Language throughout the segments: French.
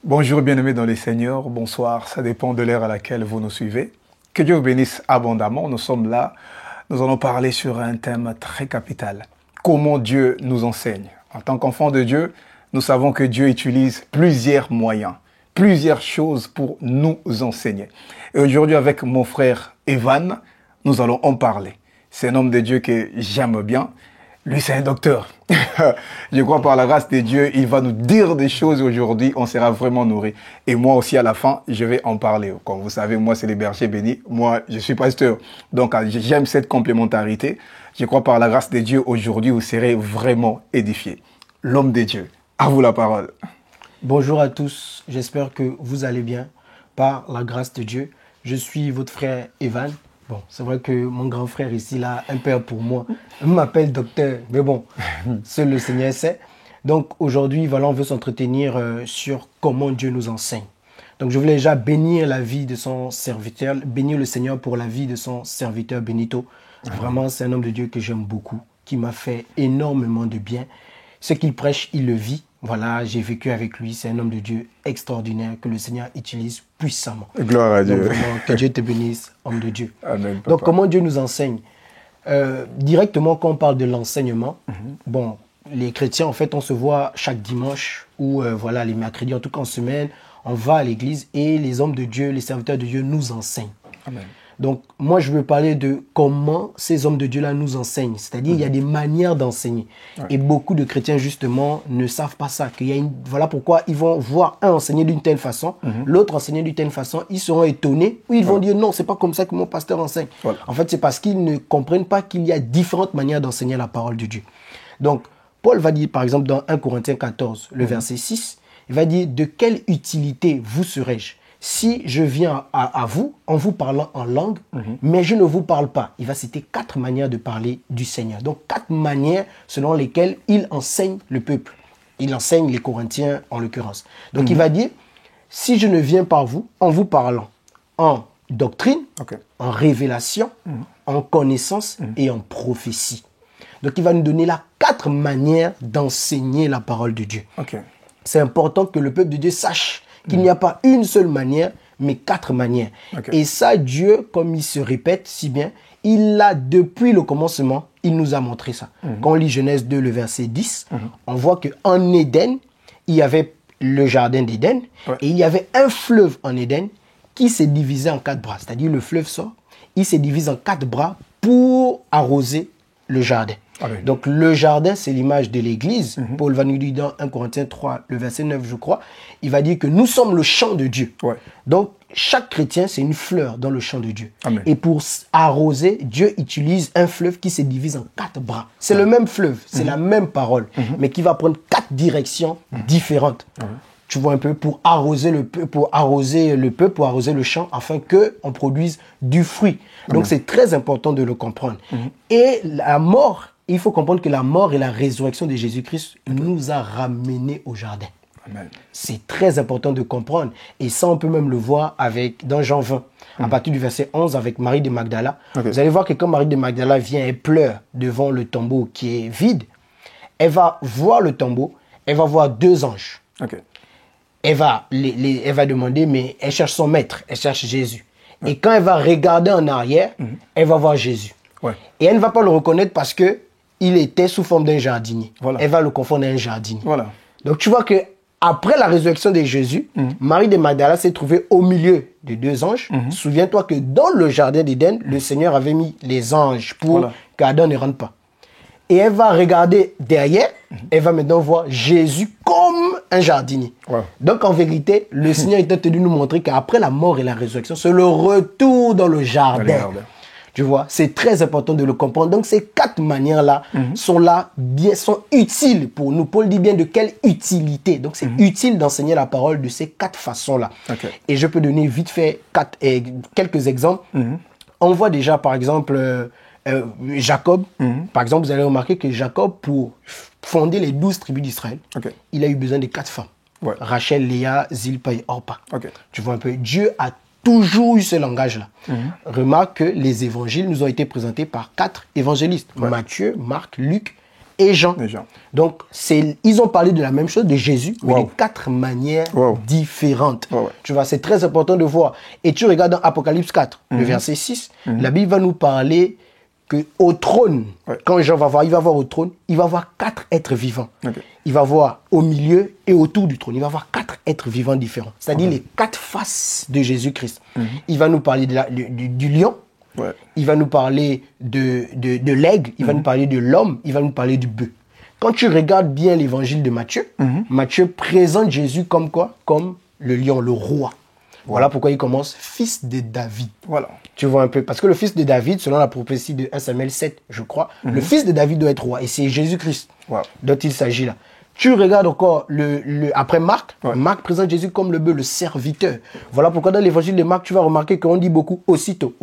Bonjour bien-aimés dans les Seigneurs, bonsoir, ça dépend de l'heure à laquelle vous nous suivez. Que Dieu vous bénisse abondamment, nous sommes là, nous allons parler sur un thème très capital. Comment Dieu nous enseigne. En tant qu'enfants de Dieu, nous savons que Dieu utilise plusieurs moyens, plusieurs choses pour nous enseigner. Et aujourd'hui avec mon frère Evan, nous allons en parler. C'est un homme de Dieu que j'aime bien. Lui, c'est un docteur. Je crois par la grâce de Dieu, il va nous dire des choses aujourd'hui, on sera vraiment nourri. Et moi aussi, à la fin, je vais en parler. Comme vous savez, moi, c'est les bergers bénis. Moi, je suis pasteur. Donc, j'aime cette complémentarité. Je crois par la grâce de Dieu, aujourd'hui, vous serez vraiment édifiés. L'homme de Dieu, à vous la parole. Bonjour à tous, j'espère que vous allez bien par la grâce de Dieu. Je suis votre frère Evan. Bon, c'est vrai que mon grand frère ici, là, un père pour moi, il m'appelle docteur, mais bon, seul le Seigneur sait. Donc aujourd'hui, voilà, on veut s'entretenir sur comment Dieu nous enseigne. Donc je voulais déjà bénir la vie de son serviteur, bénir le Seigneur pour la vie de son serviteur Benito. Vraiment, c'est un homme de Dieu que j'aime beaucoup, qui m'a fait énormément de bien. Ce qu'il prêche, il le vit. Voilà, j'ai vécu avec lui. C'est un homme de Dieu extraordinaire que le Seigneur utilise puissamment. Gloire à Dieu. Donc, vraiment, que Dieu te bénisse, homme de Dieu. Amen, papa. Donc, comment Dieu nous enseigne directement, quand on parle de l'enseignement, bon, les chrétiens, en fait, on se voit chaque dimanche ou voilà, les mercredis, en tout cas en semaine, on va à l'église et les hommes de Dieu, les serviteurs de Dieu nous enseignent. Amen. Donc, moi, je veux parler de comment ces hommes de Dieu-là nous enseignent. C'est-à-dire, il y a des manières d'enseigner. Ouais. Et beaucoup de chrétiens, justement, ne savent pas ça. Voilà pourquoi ils vont voir un enseigner d'une telle façon, l'autre enseigner d'une telle façon. Ils seront étonnés ou ils vont dire non, c'est pas comme ça que mon pasteur enseigne. Voilà. En fait, c'est parce qu'ils ne comprennent pas qu'il y a différentes manières d'enseigner la parole de Dieu. Donc, Paul va dire, par exemple, dans 1 Corinthiens 14, le verset 6, il va dire « De quelle utilité vous serais-je si je viens à vous en vous parlant en langue, mais je ne vous parle pas ?» Il va citer 4 manières de parler du Seigneur. Donc 4 manières selon lesquelles il enseigne le peuple. Il enseigne les Corinthiens en l'occurrence. Donc il va dire, si je ne viens par vous en vous parlant en doctrine, en révélation, en connaissance et en prophétie. Donc il va nous donner là 4 manières d'enseigner la parole de Dieu. C'est important que le peuple de Dieu sache qu'il n'y a pas une seule manière, mais 4 manières. Et ça, Dieu, comme il se répète si bien, il l'a depuis le commencement, il nous a montré ça. Quand on lit Genèse 2, le verset 10, on voit qu'en Éden, il y avait le jardin d'Éden, et il y avait un fleuve en Éden qui s'est divisé en 4 bras. C'est-à-dire le fleuve sort, il s'est divisé en 4 bras pour arroser le jardin. Amen. Donc le jardin, c'est l'image de l'église. Paul va nous dire dans 1 Corinthiens 3, le verset 9, je crois, il va dire que nous sommes le champ de Dieu. Donc chaque chrétien, c'est une fleur dans le champ de Dieu. Amen. Et pour arroser, Dieu utilise un fleuve qui se divise en 4 bras. C'est le même fleuve, c'est la même parole, mais qui va prendre 4 directions différentes. Tu vois un peu, pour arroser le peuple, pour arroser le champ, afin qu'on produise du fruit. Donc c'est très important de le comprendre. Et la mort, il faut comprendre que la mort et la résurrection de Jésus-Christ nous a ramenés au jardin. C'est très important de comprendre. Et ça, on peut même le voir dans Jean 20, à partir du verset 11, avec Marie de Magdala. Vous allez voir que quand Marie de Magdala vient et pleure devant le tombeau qui est vide, elle va voir le tombeau, elle va voir 2 anges. Elle va demander, mais elle cherche son maître, elle cherche Jésus. Et quand elle va regarder en arrière, elle va voir Jésus. Et elle ne va pas le reconnaître parce que il était sous forme d'un jardinier. Elle va le confondre à un jardinier. Donc tu vois que après la résurrection de Jésus, Marie de Magdala s'est trouvée au milieu de 2 anges. Souviens-toi que dans le jardin d'Éden, le Seigneur avait mis les anges pour qu'Adam ne rentre pas. Et elle va regarder derrière, elle va maintenant voir Jésus comme un jardinier. Donc en vérité, le Seigneur est en train de nous montrer qu'après la mort et la résurrection, c'est le retour dans le jardin. Tu vois, c'est très important de le comprendre. Donc ces 4 manières-là sont utiles pour nous. Paul dit bien de quelle utilité. Donc c'est utile d'enseigner la parole de ces 4 façons-là. Et je peux donner vite fait quelques exemples. On voit déjà par exemple Jacob. Par exemple, vous allez remarquer que Jacob, pour fonder les 12 tribus d'Israël, il a eu besoin de 4 femmes. Rachel, Léa, Zilpa et Orpa. Tu vois un peu, Dieu a toujours eu ce langage-là. Remarque que les évangiles nous ont été présentés par 4 évangélistes. Matthieu, Marc, Luc et Jean. Et Jean. Donc, ils ont parlé de la même chose, de Jésus, mais de 4 manières différentes. Tu vois, c'est très important de voir. Et tu regardes dans Apocalypse 4, le verset 6, la Bible va nous parler qu'au trône, quand Jean va voir, il va voir au trône, il va voir 4 êtres vivants. Il va voir au milieu et autour du trône. Il va voir 4 êtres vivants différents. C'est-à-dire les 4 faces de Jésus-Christ. Il va nous parler du lion. Il va nous parler de l'aigle. Il va nous parler de l'homme. Il va nous parler du bœuf. Quand tu regardes bien l'évangile de Matthieu, Matthieu présente Jésus comme quoi? Comme le lion, le roi. Voilà pourquoi il commence fils de David. Voilà. Tu vois un peu. Parce que le fils de David, selon la prophétie de 1 Samuel 7, je crois, le fils de David doit être roi. Et c'est Jésus-Christ dont il s'agit là. Tu regardes encore après Marc. Marc présente Jésus comme le bœuf, le serviteur. Voilà pourquoi dans l'évangile de Marc, tu vas remarquer qu'on dit beaucoup aussitôt.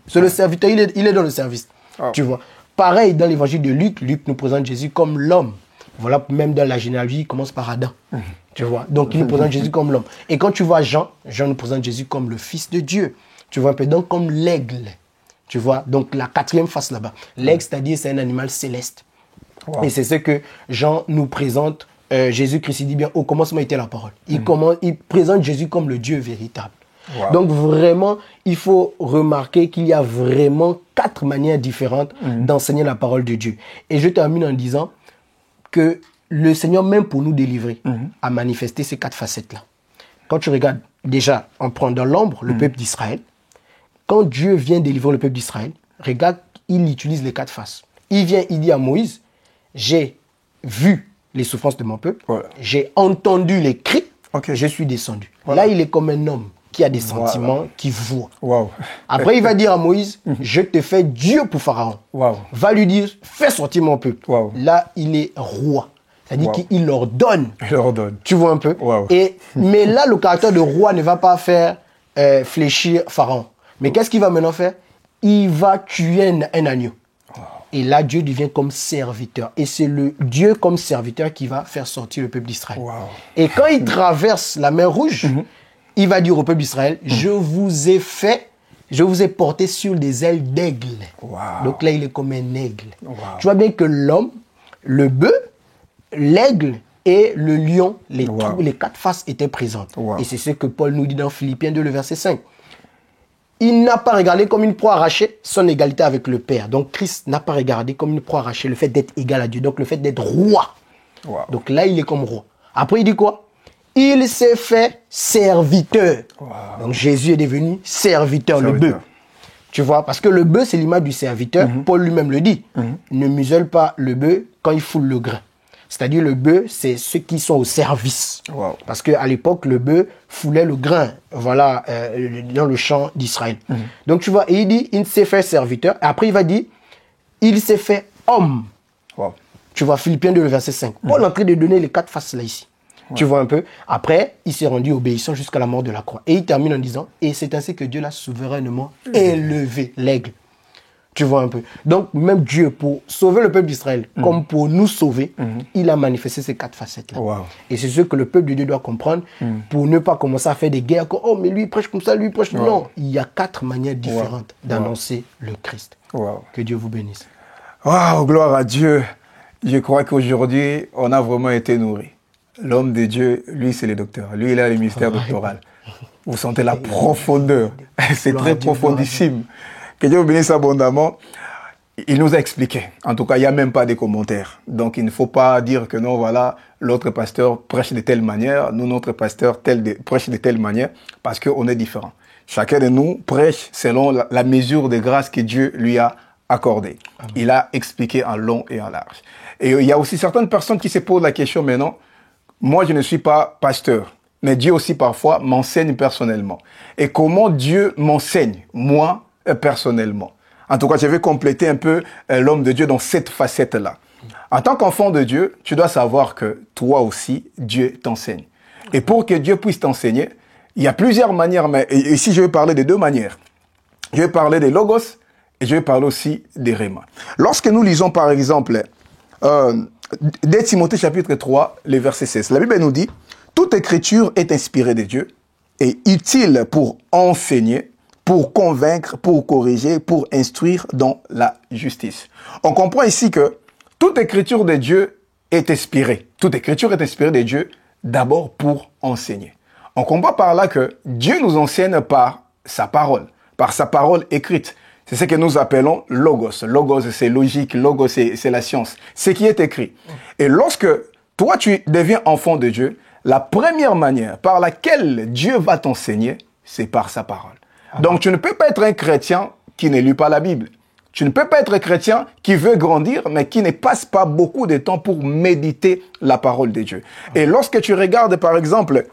C'est le serviteur, il est dans le service. Tu vois. Pareil dans l'évangile de Luc. Luc nous présente Jésus comme l'homme. Voilà, même dans la généalogie, il commence par Adam. Tu vois. Donc, il nous présente Jésus comme l'homme. Et quand tu vois Jean nous présente Jésus comme le Fils de Dieu. Tu vois un peu. Donc, comme l'aigle. Tu vois. Donc, la 4e face là-bas. L'aigle, c'est-à-dire, c'est un animal céleste. Et c'est ce que Jean nous présente. Jésus-Christ, il dit bien, au commencement était la parole. Il présente Jésus comme le Dieu véritable. Donc, vraiment, il faut remarquer qu'il y a vraiment 4 manières différentes d'enseigner la parole de Dieu. Et je termine en disant que le Seigneur, même pour nous délivrer, a manifesté ces 4 facettes-là. Quand tu regardes, déjà, on prend dans l'ombre le peuple d'Israël. Quand Dieu vient délivrer le peuple d'Israël, regarde, il utilise les 4 faces. Il vient, il dit à Moïse, j'ai vu les souffrances de mon peuple, j'ai entendu les cris, je suis descendu. Là, il est comme un homme qui a des sentiments, qui voit. Après, il va dire à Moïse, je te fais Dieu pour Pharaon. Va lui dire, fais sortir mon peuple. Là, il est roi. C'est-à-dire qu'il ordonne. Tu vois un peu. Mais là, le caractère de roi ne va pas faire fléchir Pharaon. Mais qu'est-ce qu'il va maintenant faire? Il va tuer un agneau. Et là, Dieu devient comme serviteur. Et c'est le Dieu comme serviteur qui va faire sortir le peuple d'Israël. Et quand il traverse la mer Rouge, il va dire au peuple d'Israël, je vous ai porté sur des ailes d'aigle. Donc là, il est comme un aigle. Tu vois bien que l'homme, le bœuf, l'aigle et le lion, les 4 faces étaient présentes. Et c'est ce que Paul nous dit dans Philippiens 2, le verset 5. Il n'a pas regardé comme une proie arrachée son égalité avec le Père. Donc Christ n'a pas regardé comme une proie arrachée le fait d'être égal à Dieu. Donc le fait d'être roi. Donc là, il est comme roi. Après, il dit quoi? Il s'est fait serviteur. Donc Jésus est devenu serviteur, le bœuf. Tu vois, parce que le bœuf, c'est l'image du serviteur. Paul lui-même le dit. Ne muselle pas le bœuf quand il foule le grain. C'est-à-dire le bœuf, c'est ceux qui sont au service. Parce qu'à l'époque, le bœuf foulait le grain, voilà, dans le champ d'Israël. Donc tu vois, et il dit, il s'est fait serviteur. Et après, il va dire, il s'est fait homme. Tu vois, Philippiens 2, le verset 5. Paul est en train de donner les 4 faces là ici. Tu vois un peu. Après, il s'est rendu obéissant jusqu'à la mort de la croix. Et il termine en disant, et c'est ainsi que Dieu l'a souverainement élevé, l'aigle. Tu vois un peu. Donc, même Dieu, pour sauver le peuple d'Israël, comme pour nous sauver, il a manifesté ces 4 facettes-là. Et c'est ce que le peuple de Dieu doit comprendre pour ne pas commencer à faire des guerres. Oh, mais lui, il prêche comme ça, lui, il prêche... Non, il y a 4 manières différentes d'annoncer le Christ. Que Dieu vous bénisse. Gloire à Dieu. Je crois qu'aujourd'hui, on a vraiment été nourris. L'homme de Dieu, lui, c'est le docteur. Lui, il a le mystère doctoral. Vous sentez la profondeur. C'est très profondissime. Que Dieu vous bénisse abondamment. Il nous a expliqué. En tout cas, il n'y a même pas de commentaires. Donc, il ne faut pas dire que non, voilà, l'autre pasteur prêche de telle manière, nous, notre pasteur prêche de telle manière, parce qu'on est différents. Chacun de nous prêche selon la mesure de grâce que Dieu lui a accordée. Il a expliqué en long et en large. Et il y a aussi certaines personnes qui se posent la question maintenant, moi, je ne suis pas pasteur, mais Dieu aussi parfois m'enseigne personnellement. Et comment Dieu m'enseigne, moi, personnellement? En tout cas, je vais compléter un peu l'homme de Dieu dans cette facette-là. En tant qu'enfant de Dieu, tu dois savoir que toi aussi, Dieu t'enseigne. Et pour que Dieu puisse t'enseigner, il y a plusieurs manières, mais ici, je vais parler de 2 manières. Je vais parler des logos et je vais parler aussi des rémas. Lorsque nous lisons, par exemple, dès Timothée chapitre 3, le verset 16. La Bible nous dit, toute écriture est inspirée de Dieu et utile pour enseigner, pour convaincre, pour corriger, pour instruire dans la justice. On comprend ici que toute écriture de Dieu est inspirée. Toute écriture est inspirée de Dieu d'abord pour enseigner. On comprend par là que Dieu nous enseigne par sa parole écrite. C'est ce que nous appelons logos. Logos, c'est logique. Logos, c'est la science. Ce qui est écrit. Et lorsque toi, tu deviens enfant de Dieu, la première manière par laquelle Dieu va t'enseigner, c'est par sa parole. Donc, tu ne peux pas être un chrétien qui ne lit pas la Bible. Tu ne peux pas être un chrétien qui veut grandir, mais qui ne passe pas beaucoup de temps pour méditer la parole de Dieu. Et lorsque tu regardes, par exemple,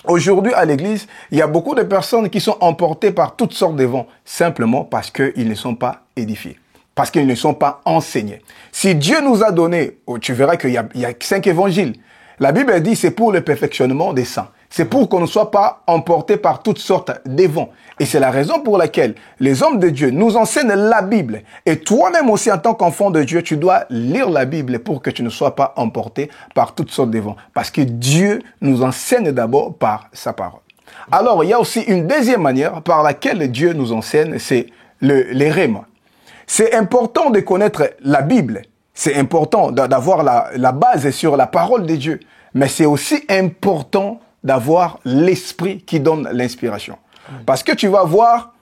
aujourd'hui à l'église, il y a beaucoup de personnes qui sont emportées par toutes sortes de vents, simplement parce qu'ils ne sont pas édifiés, parce qu'ils ne sont pas enseignés. Si Dieu nous a donné, tu verras qu'il y a 5 évangiles. La Bible dit c'est pour le perfectionnement des saints. C'est pour qu'on ne soit pas emporté par toutes sortes de vents. Et c'est la raison pour laquelle les hommes de Dieu nous enseignent la Bible. Et toi-même aussi, en tant qu'enfant de Dieu, tu dois lire la Bible pour que tu ne sois pas emporté par toutes sortes de vents. Parce que Dieu nous enseigne d'abord par sa parole. Alors, il y a aussi une deuxième manière par laquelle Dieu nous enseigne, c'est les rhémas. C'est important de connaître la Bible. C'est important d'avoir la base sur la parole de Dieu. Mais c'est aussi important d'avoir l'esprit qui donne l'inspiration. Parce que tu vas voir,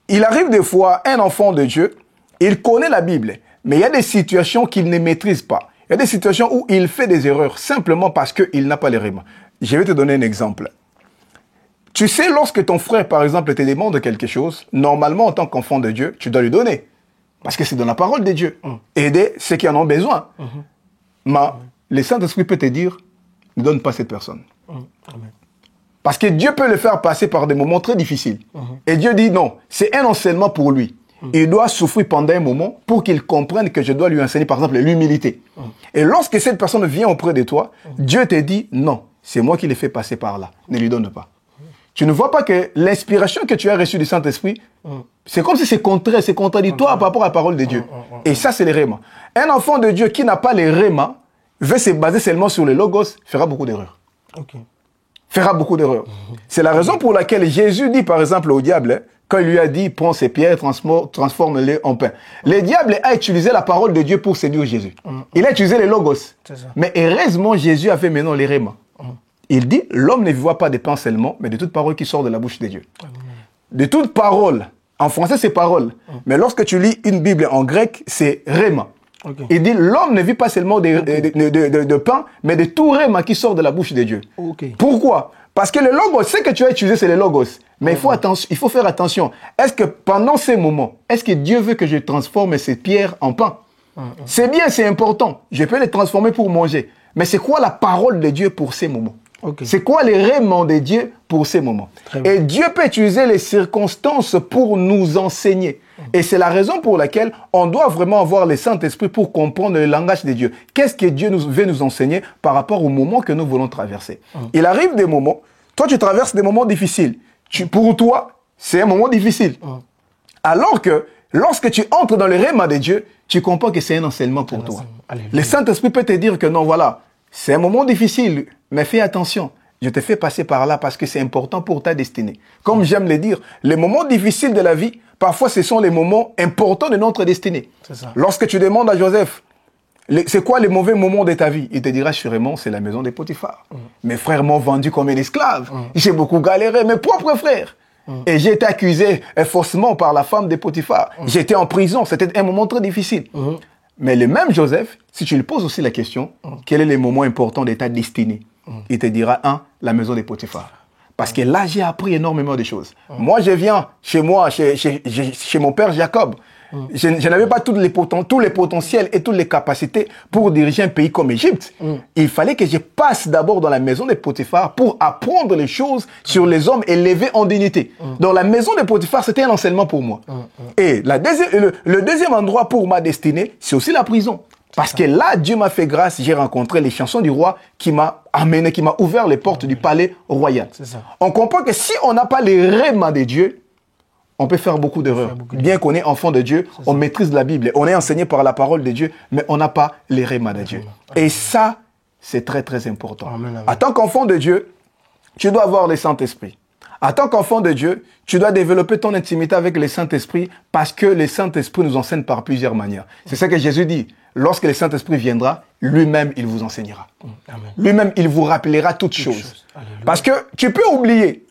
il arrive des fois, un enfant de Dieu, il connaît la Bible, mais il y a des situations qu'il ne maîtrise pas. Il y a des situations où il fait des erreurs simplement parce qu'il n'a pas les rhémas. Je vais te donner un exemple. Tu sais, lorsque ton frère, par exemple, te demande quelque chose, normalement, en tant qu'enfant de Dieu, tu dois lui donner. Parce que c'est dans la parole de Dieu. Aider ceux qui en ont besoin. Mais le Saint-Esprit peut te dire, ne donne pas cette personne. Parce que Dieu peut le faire passer par des moments très difficiles. Et Dieu dit non, c'est un enseignement pour lui. Il doit souffrir pendant un moment pour qu'il comprenne que je dois lui enseigner, par exemple, l'humilité. Et lorsque cette personne vient auprès de toi, Dieu te dit non, c'est moi qui l'ai fait passer par là. Ne lui donne pas. Tu ne vois pas que l'inspiration que tu as reçue du Saint-Esprit, c'est comme si c'est contradictoire par rapport à la parole de Dieu. Et ça, c'est les rhémas. Un enfant de Dieu qui n'a pas les rhémas, veut se baser seulement sur les logos, fera beaucoup d'erreurs. Fera beaucoup d'erreurs. C'est la raison pour laquelle Jésus dit, par exemple, au diable, quand il lui a dit, prends ces pierres, transforme-les en pain. Le diable a utilisé la parole de Dieu pour séduire Jésus. Il a utilisé les logos. Mais heureusement, Jésus a fait maintenant les rhémas. Il dit, l'homme ne vivra pas de pain seulement, mais de toute parole qui sort de la bouche de Dieu. De toute parole. En français, c'est parole. Mais lorsque tu lis une Bible en grec, c'est rhéma. Il dit, l'homme ne vit pas seulement de pain, mais de tout rhéma qui sort de la bouche de Dieu. Pourquoi? Parce que le logos, ce que tu as utilisé, c'est les logos. Mais il faut faire attention. Est-ce que pendant ces moments, est-ce que Dieu veut que je transforme ces pierres en pain? C'est bien, c'est important. Je peux les transformer pour manger. Mais c'est quoi la parole de Dieu pour ces moments? C'est quoi les rhémas de Dieu pour ces moments? Et Dieu peut utiliser les circonstances pour nous enseigner. Et c'est la raison pour laquelle on doit vraiment avoir le Saint-Esprit pour comprendre le langage de Dieu. Qu'est-ce que Dieu veut nous enseigner par rapport au moment que nous voulons traverser? Il arrive des moments, toi tu traverses des moments difficiles. Pour toi, c'est un moment difficile. Alors que lorsque tu entres dans le rhéma de Dieu, tu comprends que c'est un enseignement pour toi. Le Saint-Esprit peut te dire que non, voilà, c'est un moment difficile, mais fais attention. Je te fais passer par là parce que c'est important pour ta destinée. Comme j'aime le dire, les moments difficiles de la vie, parfois ce sont les moments importants de notre destinée. Lorsque tu demandes à Joseph, c'est quoi les mauvais moments de ta vie? Il te dira sûrement, c'est la maison de Potiphar. Mes frères m'ont vendu comme un esclave. J'ai beaucoup galéré, mes propres frères. Et j'ai été accusé faussement par la femme de Potiphar. J'étais en prison, c'était un moment très difficile. Mais le même Joseph, si tu lui poses aussi la question, quel est le moment important de ta destinée? Il te dira, la maison de Potiphar. Parce que là, j'ai appris énormément de choses. Moi, je viens chez moi, chez mon père Jacob. Je n'avais pas tous les potentiels et toutes les capacités pour diriger un pays comme l'Égypte. Il fallait que je passe d'abord dans la maison de Potiphar pour apprendre les choses sur les hommes élevés en dignité. Dans la maison de Potiphar, c'était un enseignement pour moi. Et le deuxième endroit pour ma destinée, c'est aussi la prison. Parce que là, Dieu m'a fait grâce, j'ai rencontré les chansons du roi qui m'a amené, qui m'a ouvert les portes du palais royal. On comprend que si on n'a pas les rhémas de Dieu, on peut faire beaucoup d'erreurs. Bien qu'on est enfant de Dieu, on maîtrise la Bible, on est enseigné par la parole de Dieu, mais on n'a pas les rhémas de Dieu. Et ça, c'est très très important. En tant qu'enfant de Dieu, tu dois avoir le Saint-Esprit. En tant qu'enfant de Dieu, tu dois développer ton intimité avec le Saint-Esprit parce que le Saint-Esprit nous enseigne par plusieurs manières. C'est ça que Jésus dit. Lorsque le Saint-Esprit viendra, lui-même, il vous enseignera. Lui-même, il vous rappellera toutes choses. Parce que tu peux oublier.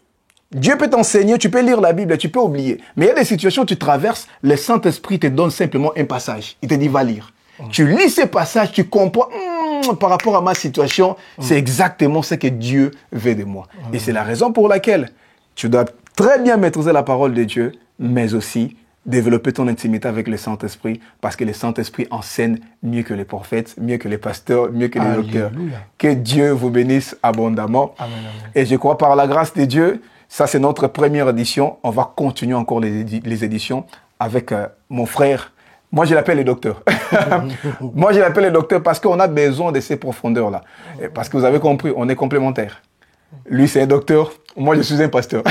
Dieu peut t'enseigner, tu peux lire la Bible, tu peux oublier. Mais il y a des situations où tu traverses, le Saint-Esprit te donne simplement un passage. Il te dit, va lire. Tu lis ces passages, tu comprends, par rapport à ma situation, c'est exactement ce que Dieu veut de moi. Et c'est la raison pour laquelle tu dois très bien maîtriser la parole de Dieu, mais aussi développer ton intimité avec le Saint-Esprit, parce que le Saint-Esprit enseigne mieux que les prophètes, mieux que les pasteurs, mieux que les docteurs. Que Dieu vous bénisse abondamment. Amen, amen. Et je crois par la grâce de Dieu, ça c'est notre première édition. On va continuer encore les éditions avec mon frère. Moi, je l'appelle le docteur. Moi, je l'appelle le docteur parce qu'on a besoin de ces profondeurs-là. Parce que vous avez compris, on est complémentaires. Lui, c'est un docteur. Moi, je suis un pasteur.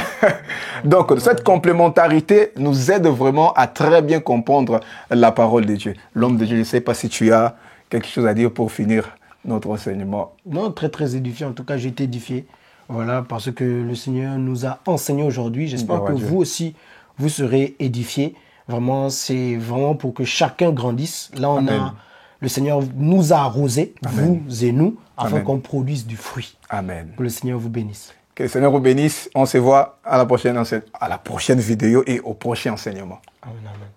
Donc, cette complémentarité nous aide vraiment à très bien comprendre la parole de Dieu. L'homme de Dieu, je ne sais pas si tu as quelque chose à dire pour finir notre enseignement. Non, très, très édifié. En tout cas, j'ai été édifié. Voilà, parce que le Seigneur nous a enseigné aujourd'hui. J'espère que vous aussi, vous serez édifiés. Vraiment, c'est vraiment pour que chacun grandisse. Là, le Seigneur nous a arrosés, vous et nous, afin qu'on produise du fruit. Amen. Que le Seigneur vous bénisse. Que le Seigneur vous bénisse. On se voit à la prochaine vidéo et au prochain enseignement. Amen, amen.